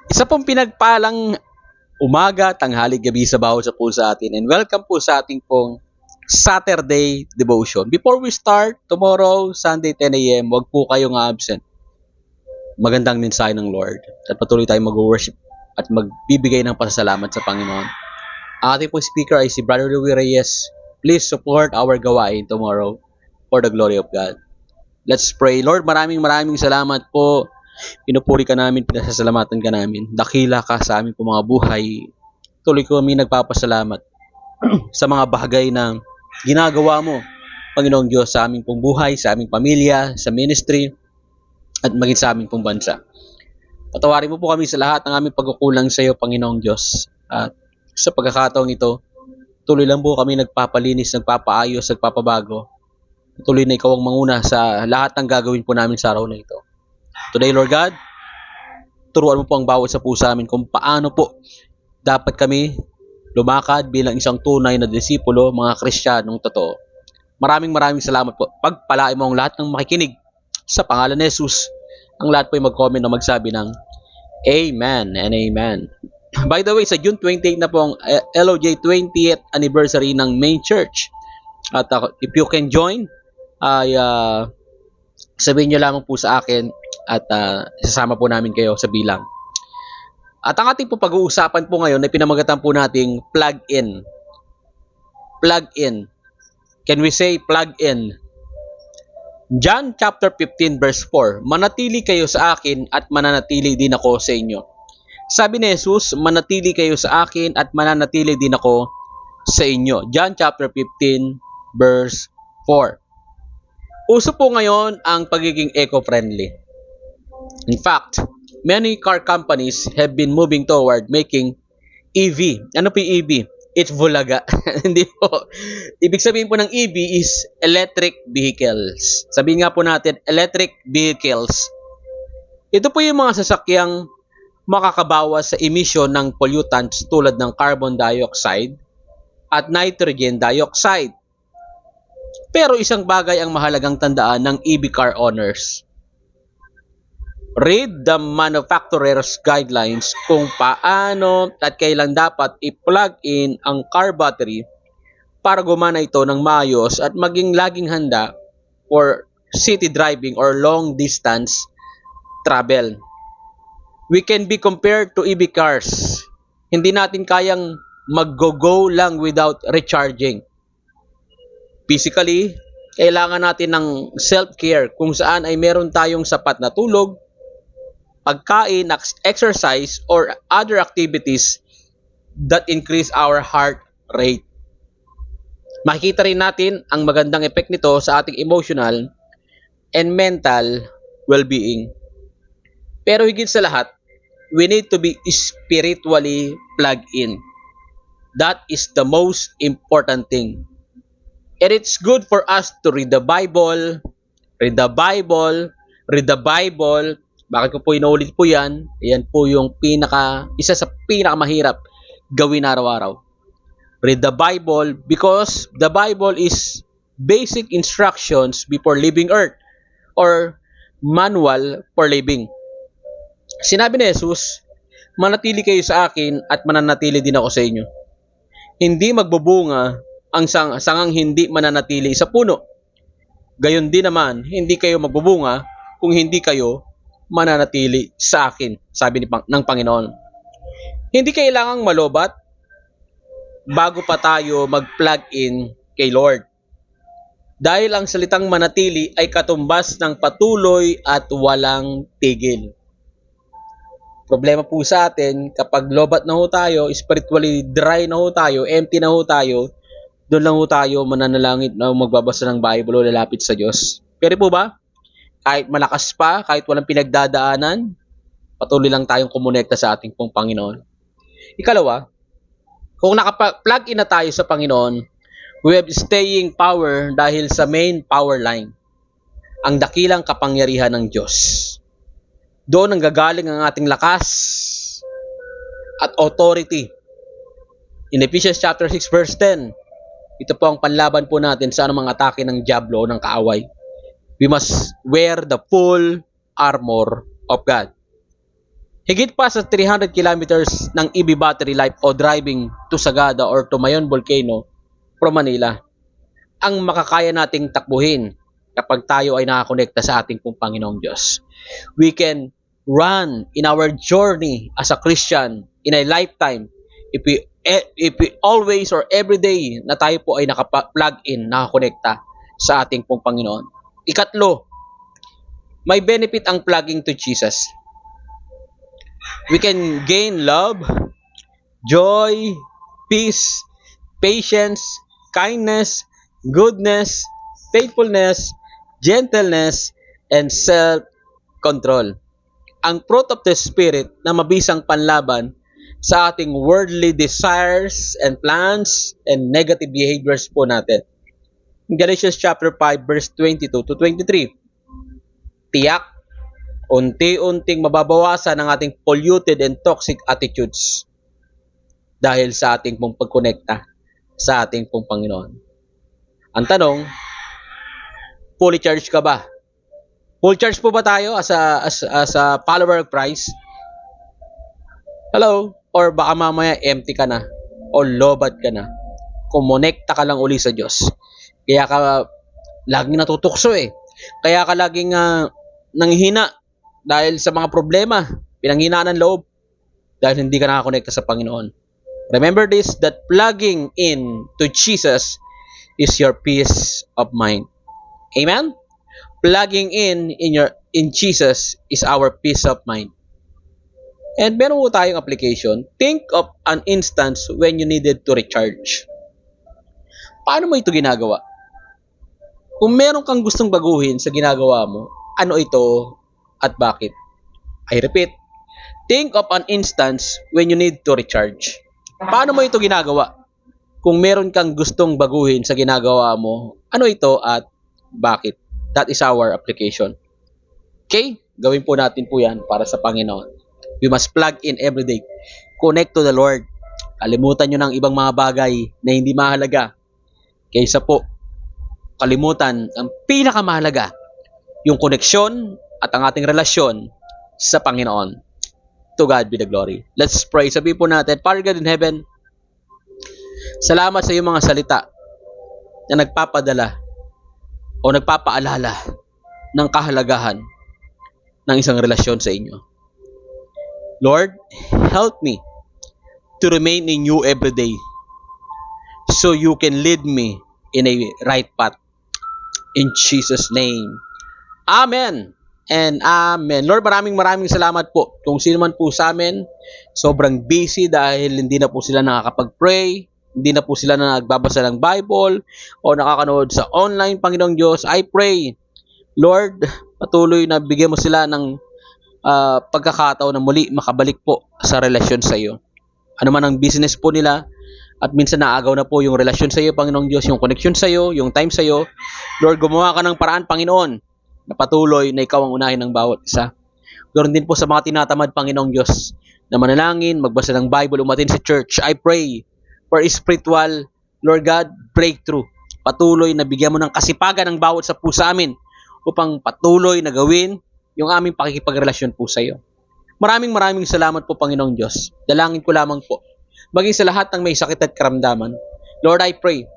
Isa pong pinagpalang umaga, tanghali, gabi sa bawat sa po sa atin. And welcome po sa ating pong Saturday devotion. Before we start, tomorrow, Sunday 10 a.m., wag po kayong absent. Magandang mensahe ng Lord. At patuloy tayong mag-worship at magbibigay ng pasasalamat sa Panginoon. Ang ating pong speaker ay si Brother Louis Reyes. Please support our gawain tomorrow for the glory of God. Let's pray. Lord, maraming salamat po. Pinupuri ka namin, pinasasalamatan ka namin. Dakila ka sa aming mga buhay. Tuloy ko kami nagpapasalamat sa mga bagay na ginagawa mo, Panginoong Diyos, sa aming pong buhay, sa aming pamilya, sa ministry, at maging sa aming pong bansa. Patawarin mo po kami sa lahat ng aming pagkukulang sa iyo, Panginoong Diyos. At sa pagkakataong ito, tuloy lang po kami nagpapalinis, nagpapaayos, nagpapabago. Tuloy na ikaw ang manguna sa lahat ng gagawin po namin sa araw na ito. Today, Lord God, turuan mo po ang bawat sa puso amin kung paano po dapat kami lumakad bilang isang tunay na disipulo, mga Kristiyanong totoo. Maraming salamat po. Pagpalain mo ang lahat ng makikinig sa pangalan ni Jesus. Ang lahat po ay mag-comment o magsabi ng Amen and Amen. By the way, sa June 28 na po ang LOJ 20th anniversary ng main church. At if you can join, ay sabihin nyo lamang po sa akin at isasama po namin kayo sa bilang. At ang ating po pag-uusapan po ngayon ay pinamagatan po nating plug-in. Plug-in. Can we say plug-in? John chapter 15 verse 4, manatili kayo sa akin at mananatili din ako sa inyo. Sabi ni Jesus, manatili kayo sa akin at mananatili din ako sa inyo. John chapter 15 verse 4. Uso po ngayon ang pagiging eco-friendly. In fact, many car companies have been moving toward making EV. Ano po yung EV? It's bulaga. Hindi po. Ibig sabihin po ng EV is electric vehicles. Sabihin nga po natin, electric vehicles. Ito po yung mga sasakyang makakabawas sa emission ng pollutants tulad ng carbon dioxide at nitrogen dioxide. Pero isang bagay ang mahalagang tandaan ng EV car owners. Read the manufacturer's guidelines kung paano at kailan dapat i-plug in ang car battery para gumana ito ng maayos at maging laging handa for city driving or long distance travel. We can be compared to EV cars. Hindi natin kayang mag-go lang without recharging. Physically, kailangan natin ng self-care kung saan ay meron tayong sapat na tulog, pagkain, exercise, or other activities that increase our heart rate. Makikita rin natin ang magandang effect nito sa ating emotional and mental well-being. Pero higit sa lahat, we need to be spiritually plugged in. That is the most important thing. And it's good for us to read the Bible, read the Bible, read the Bible. Bakit ko po inuulit po yan? Yan po yung isa sa pinakamahirap gawin araw-araw. Read the Bible because the Bible is basic instructions before leaving earth or manual for living. Sinabi ni Jesus, manatili kayo sa akin at mananatili din ako sa inyo. Hindi magbubunga ang sangang hindi mananatili sa puno. Gayon din naman, hindi kayo magbubunga kung hindi kayo mananatili sa akin, sabi ng Panginoon. Hindi kailangang malobat bago pa tayo mag-plug in kay Lord. Dahil ang salitang manatili ay katumbas ng patuloy at walang tigil. Problema po sa atin, kapag lobat na ho tayo, spiritually dry na ho tayo, empty na ho tayo, doon lang ho tayo mananalangin na magbabasa ng Bible o lalapit sa Diyos. Pero po ba, kahit malakas pa, kahit walang pinagdadaanan, patuloy lang tayong kumonekta sa ating pong Panginoon. Ikalawa, kung naka-plug in na tayo sa Panginoon, we have staying power dahil sa main power line, ang dakilang kapangyarihan ng Diyos. Doon ang gagaling ang ating lakas at authority. In Ephesians chapter 6 verse 10, ito po ang panlaban po natin sa anumang atake ng diablo o ng kaaway. We must wear the full armor of God. Higit pa sa 300 kilometers ng EV battery life o driving to Sagada or to Mayon Volcano from Manila ang makakaya nating takbuhin kapag tayo ay nakakonekta sa ating pong Panginoong Diyos. We can run in our journey as a Christian in a lifetime if we always or every day na tayo po ay naka-plug in, nakakonekta sa ating pong Panginoon. Ikatlo, may benefit ang plugging to Jesus. We can gain love, joy, peace, patience, kindness, goodness, faithfulness, gentleness, and self-control. Ang fruit of the Spirit na mabisang panlaban sa ating worldly desires and plans and negative behaviors po natin. In Galatians chapter 5 verse 22 to 23, tiyak, unti-unting mababawasan ang ating polluted and toxic attitudes dahil sa ating pong pagkonekta sa ating pong Panginoon. Ang tanong, fully charged ka ba? Full charge po ba tayo as a follower of Christ? Hello? Or baka mamaya empty ka na o lobat ka na. Kumonekta ka lang uli sa Diyos. Kaya ka laging natutukso eh. Kaya ka laging nanghina dahil sa mga problema, pinanghinaan ng loob dahil hindi ka nakakonekta sa Panginoon. Remember this, that plugging in to Jesus is your peace of mind. Amen? Plugging in Jesus is our peace of mind. And meron po tayong application. Think of an instance when you needed to recharge. Paano mo ito ginagawa? Kung meron kang gustong baguhin sa ginagawa mo, ano ito at bakit? I repeat, think of an instance when you need to recharge. Paano mo ito ginagawa? Kung meron kang gustong baguhin sa ginagawa mo, ano ito at bakit? That is our application. Okay? Gawin po natin po yan para sa Panginoon. We must plug in every day. Connect to the Lord. Kalimutan nyo ng ibang mga bagay na hindi mahalaga. Kaysa po, kalimutan ang pinakamahalaga, yung koneksyon at ang ating relasyon sa Panginoon. To God be the glory. Let's pray. Sabihin po natin, Father God in heaven, salamat sa iyong mga salita na nagpapadala o nagpapaalala ng kahalagahan ng isang relasyon sa inyo. Lord, help me to remain in you every day so you can lead me in a right path. In Jesus' name. Amen and amen. Lord, maraming salamat po. Kung sino man po sa amin, sobrang busy dahil hindi na po sila nakakapag-pray, hindi na po sila na nagbabasa ng Bible o nakakanood sa online, Panginoong Diyos. I pray, Lord, patuloy na bigyan mo sila ng pagkakataon na muli makabalik po sa relasyon sa iyo. Ano man ang business po nila, at minsan naagaw na po yung relasyon sa iyo, Panginoong Diyos, yung connection sa iyo, yung time sa iyo. Lord, gumawa ka ng paraan, Panginoon, na patuloy na ikaw ang unahin ng bawat isa. Lord, din po sa mga tinatamad, Panginoong Diyos, na manalangin, magbasa ng Bible, umatin sa church, I pray for spiritual, Lord God, breakthrough. Patuloy na bigyan mo ng kasipagan ng bawat sa puso amin upang patuloy na gawin yung aming pakikipagrelasyon po sa iyo. Maraming salamat po, Panginoong Diyos. Dalangin ko lamang po, maging sa lahat ng may sakit at karamdaman. Lord, I pray,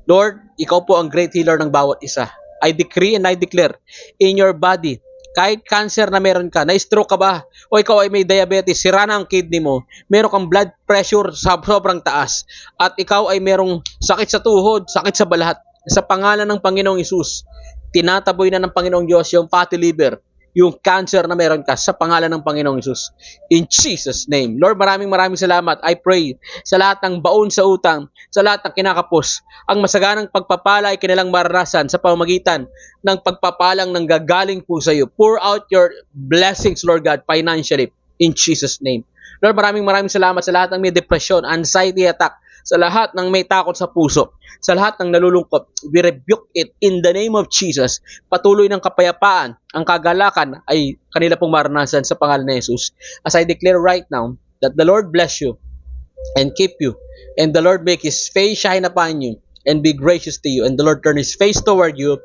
Lord, ikaw po ang great healer ng bawat isa. I decree and I declare in your body, kahit cancer na meron ka, na-stroke ka ba, o ikaw ay may diabetes, sira na ang kidney mo, meron kang blood pressure sobrang taas, at ikaw ay merong sakit sa tuhod, sakit sa balat, sa pangalan ng Panginoong Hesus, tinataboy na ng Panginoong Diyos yung fatty liver, yung cancer na meron ka sa pangalan ng Panginoong Hesus. In Jesus' name. Lord, maraming salamat. I pray sa lahat ng baon sa utang, sa lahat ng kinakapos, ang masaganang pagpapala ay kanilang maranasan sa pamamagitan ng pagpapalang ng gagaling po sa iyo. Pour out your blessings, Lord God, financially. In Jesus' name. Lord, maraming salamat sa lahat ng may depression, anxiety attack, sa lahat ng may takot sa puso, sa lahat ng nalulungkot, we rebuke it in the name of Jesus. Patuloy ng kapayapaan, ang kagalakan ay kanila pong maranasan sa pangalan ni Jesus. As I declare right now, that the Lord bless you and keep you, and the Lord make His face shine upon you and be gracious to you, and the Lord turn His face toward you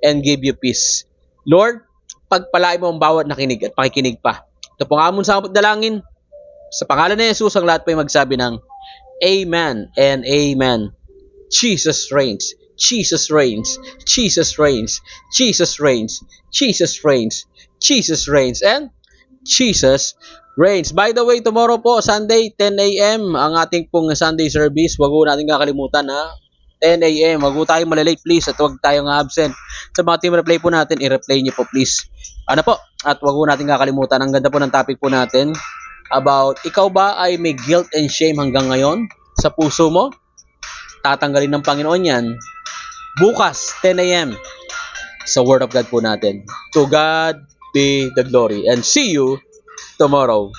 and give you peace. Lord, pagpalain mo ang bawat nakinig at pakikinig pa. Ito pong amon sa dalangin. Sa pangalan ni Jesus, ang lahat po ay magsabi ng Amen and Amen. Jesus reigns. Jesus reigns. Jesus reigns. Jesus reigns. Jesus reigns. Jesus reigns. And Jesus reigns. By the way, tomorrow po, Sunday, 10 a.m. ang ating pong Sunday service. Huwag po natin kakalimutan ha. 10 a.m. Huwag po tayong malalate please at huwag tayong absent. Sa mga team replay po natin, i-replay niyo po please. Ano po? At huwag po natin kakalimutan. Ang ganda po ng topic po natin about ikaw ba ay may guilt and shame hanggang ngayon sa puso mo? Tatanggalin ng Panginoon yan bukas 10 a.m. sa Word of God po natin. To God be the glory and see you tomorrow.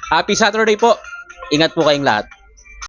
Happy Saturday po. Ingat po kayong lahat.